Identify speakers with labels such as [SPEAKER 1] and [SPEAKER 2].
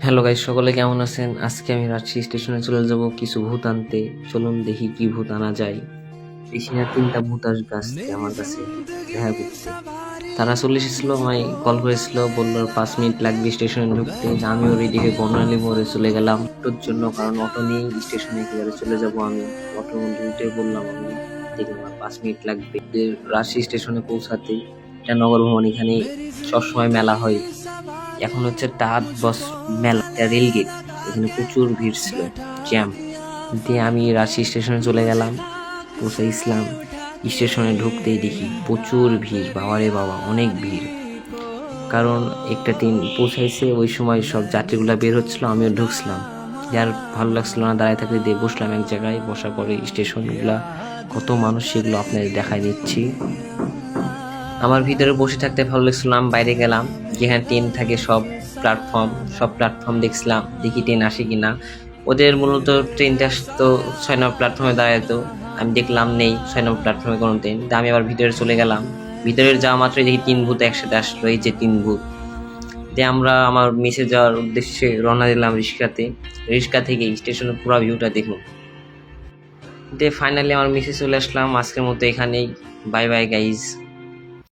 [SPEAKER 1] Hello guys, সকলে কেমন আছেন? আজকে আমি রাজশাহী স্টেশনে চলে যাব কিছু ভূত আনতে। চলুন দেখি কি ভূত আনা যায়। বেশি না 3টা ভূত আসবে আজকে আমার কাছে দেখা করতে। তারা চলে এসেছিল, আমায় কল করেছিল, বললো 5 মিনিট লাগবে স্টেশনে ঢুকতে। আমিও রেডিকে বর্ণালী মোড়ে চলে গেলাম অটোর জন্য, কারণ অটো নিয়েই স্টেশনে একেবারে চলে যাব আমি। অটোর মধ্যে উঠে বললাম আমি, দেখলাম আর 5 মিনিট লাগবে রাজশাহী স্টেশনে পৌঁছাতে। এটা নগর ভবন, এখানে সবসময় মেলা হয়। এখন হচ্ছে তাঁত বস মেলা, এটা রেলগেট। এখানে প্রচুর ভিড় ছিল, জ্যাম দিয়ে আমি রাজশাহী স্টেশনে চলে গেলাম। পৌঁছে ইসলাম স্টেশনে ঢুকতেই দেখি প্রচুর ভিড়, বাবারে বাবা অনেক ভিড়। কারণ একটা ট্রেন পৌঁছাইছে, ওই সময় সব যাত্রীগুলা বের হচ্ছিল, আমিও ঢুকছিলাম। আর ভালো লাগছিল না দাঁড়ায় থাকতে, দিয়ে বসলাম এক জায়গায়। বসার পরে স্টেশনগুলা কত মানুষ সেগুলো আপনাদের দেখায় নিচ্ছি। আমার ভিতরে বসে থাকতে ভালো লাগছিল না, আমি বাইরে গেলাম যেখানে ট্রেন থাকে, সব প্ল্যাটফর্ম দেখছিলাম, দেখি ট্রেন আসে কিনা। ওদের মূলত ট্রেনটা তো 6 নম্বর প্ল্যাটফর্মে দাঁড়াতো, আমি দেখলাম নেই 6 নম্বর প্ল্যাটফর্মে কোনো ট্রেন। তা আমি আবার ভিতরে চলে গেলাম। ভিতরে যাওয়া মাত্রই দেখি 3 ভূত একসাথে আসলো, এই যে 3 ভূত। দিয়ে আমরা আমার মেসে যাওয়ার উদ্দেশ্যে রওনা দিলাম রিক্সা থেকে স্টেশনের পুরো ভিউটা দেখুন। দিয়ে ফাইনালি আমার মেসে চলে আসলাম। আজকের মতো এখানেই, বাই বাই গাইজ।